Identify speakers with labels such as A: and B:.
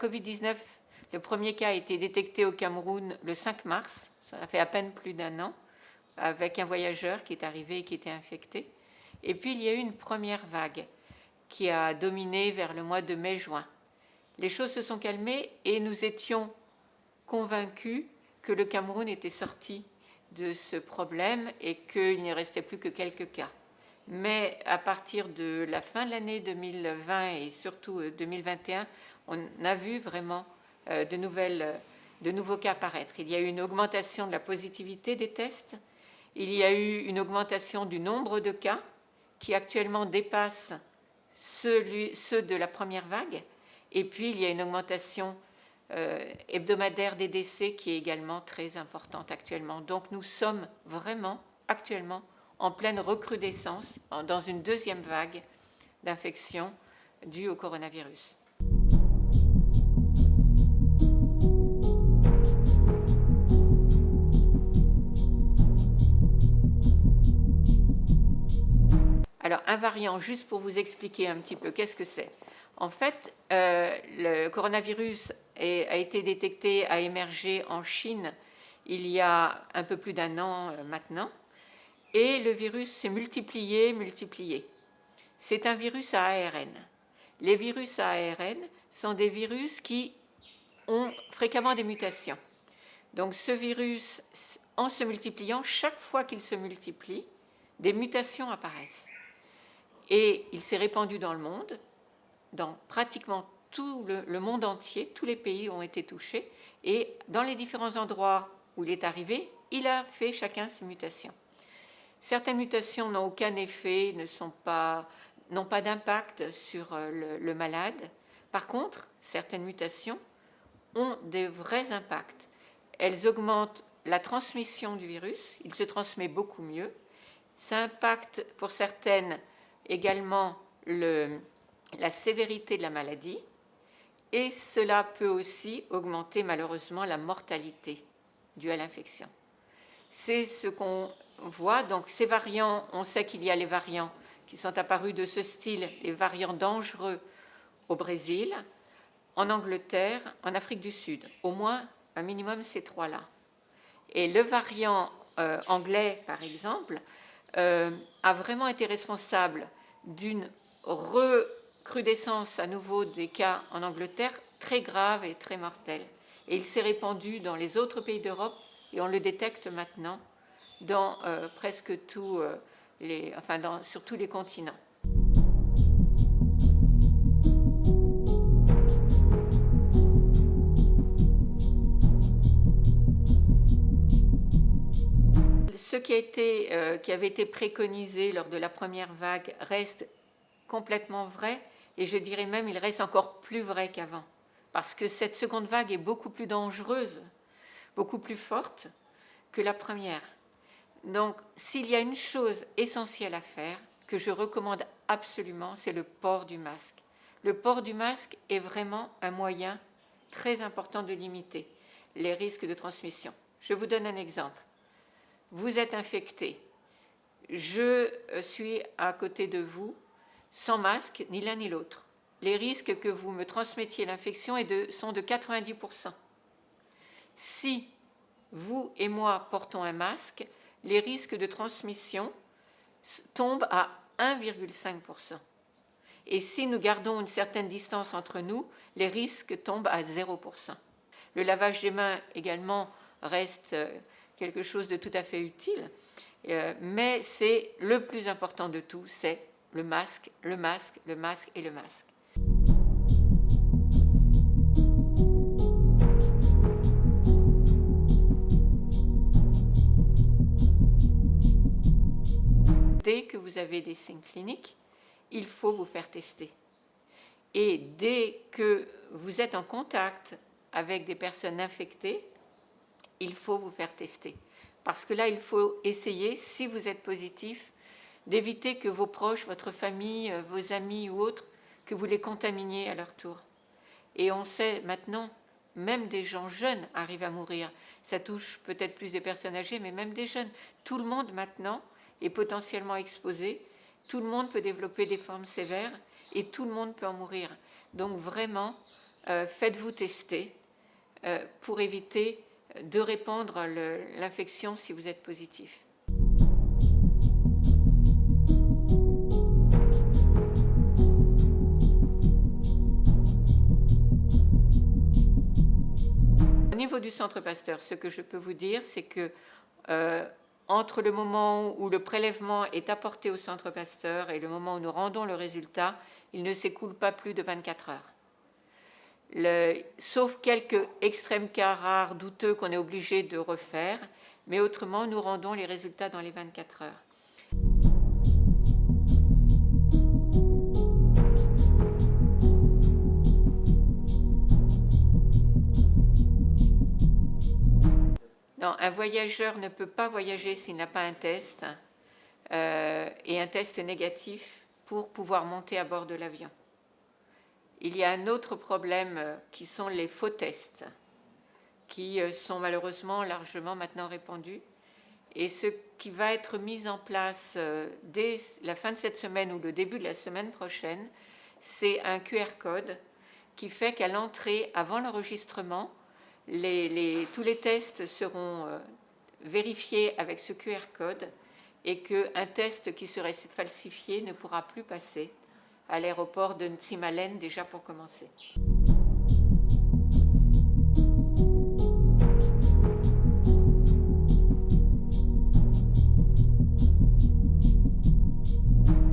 A: Covid-19, le premier cas a été détecté au Cameroun le 5 mars, ça a fait à peine plus d'un an, avec un voyageur qui est arrivé et qui était infecté. Et puis il y a eu une première vague qui a dominé vers le mois de mai-juin. Les choses se sont calmées et nous étions convaincus que le Cameroun était sorti de ce problème et qu'il n'y restait plus que quelques cas. Mais à partir de la fin de l'année 2020 et surtout 2021, on a vu vraiment de nouveaux cas apparaître. Il y a eu une augmentation de la positivité des tests, il y a eu une augmentation du nombre de cas qui actuellement dépasse ceux de la première vague, et puis il y a une augmentation hebdomadaire des décès qui est également très importante actuellement. Donc nous sommes vraiment actuellement en pleine recrudescence, dans une deuxième vague d'infection due au coronavirus. Alors, un variant, juste pour vous expliquer un petit peu, qu'est-ce que c'est? En fait, le coronavirus a été détecté, a émergé en Chine il y a un peu plus d'un an maintenant, et le virus s'est multiplié. C'est un virus à ARN. Les virus à ARN sont des virus qui ont fréquemment des mutations. Donc ce virus, en se multipliant, chaque fois qu'il se multiplie, des mutations apparaissent. Et il s'est répandu dans le monde, dans pratiquement tout le monde entier, tous les pays ont été touchés, et dans les différents endroits où il est arrivé, il a fait chacun ses mutations. Certaines mutations n'ont aucun effet, n'ont pas d'impact sur le malade. Par contre, certaines mutations ont des vrais impacts. Elles augmentent la transmission du virus, il se transmet beaucoup mieux. Ça impacte pour certaines également la sévérité de la maladie, et cela peut aussi augmenter malheureusement la mortalité due à l'infection. C'est ce qu'on voit. Donc ces variants, on sait qu'il y a les variants qui sont apparus de ce style, les variants dangereux au Brésil, en Angleterre, en Afrique du Sud, au moins un minimum ces trois-là. Et le variant anglais, par exemple, a vraiment été responsable d'une recrudescence à nouveau des cas en Angleterre très grave et très mortelle. Et il s'est répandu dans les autres pays d'Europe et on le détecte maintenant dans presque sur tous les continents. Ce qui avait été préconisé lors de la première vague reste complètement vrai, et je dirais même il reste encore plus vrai qu'avant, parce que cette seconde vague est beaucoup plus dangereuse, beaucoup plus forte que la première. Donc, s'il y a une chose essentielle à faire, que je recommande absolument, c'est le port du masque. Le port du masque est vraiment un moyen très important de limiter les risques de transmission. Je vous donne un exemple. Vous êtes infecté, je suis à côté de vous, sans masque, ni l'un ni l'autre. Les risques que vous me transmettiez l'infection sont de 90%. Si vous et moi portons un masque, les risques de transmission tombent à 1,5%. Et si nous gardons une certaine distance entre nous, les risques tombent à 0%. Le lavage des mains également reste quelque chose de tout à fait utile, mais c'est le plus important de tout, c'est le masque, le masque, le masque et le masque. Dès que vous avez des signes cliniques, il faut vous faire tester. Et dès que vous êtes en contact avec des personnes infectées, il faut vous faire tester. Parce que là, il faut essayer, si vous êtes positif, d'éviter que vos proches, votre famille, vos amis ou autres, que vous les contaminiez à leur tour. Et on sait maintenant, même des gens jeunes arrivent à mourir. Ça touche peut-être plus des personnes âgées, mais même des jeunes. Tout le monde maintenant est potentiellement exposé. Tout le monde peut développer des formes sévères et tout le monde peut en mourir. Donc vraiment, faites-vous tester pour éviter de répandre l'infection si vous êtes positif. Au niveau du Centre Pasteur, ce que je peux vous dire, c'est que entre le moment où le prélèvement est apporté au Centre Pasteur et le moment où nous rendons le résultat, il ne s'écoule pas plus de 24 heures. Sauf quelques extrêmes cas rares, douteux, qu'on est obligé de refaire, mais autrement, nous rendons les résultats dans les 24 heures. Non, un voyageur ne peut pas voyager s'il n'a pas un test, et un test négatif pour pouvoir monter à bord de l'avion. Il y a un autre problème qui sont les faux tests, qui sont malheureusement largement maintenant répandus. Et ce qui va être mis en place dès la fin de cette semaine ou le début de la semaine prochaine, c'est un QR code qui fait qu'à l'entrée, avant l'enregistrement, tous les tests seront vérifiés avec ce QR code et qu'un test qui serait falsifié ne pourra plus passer à l'aéroport de Nsimalen, déjà pour commencer.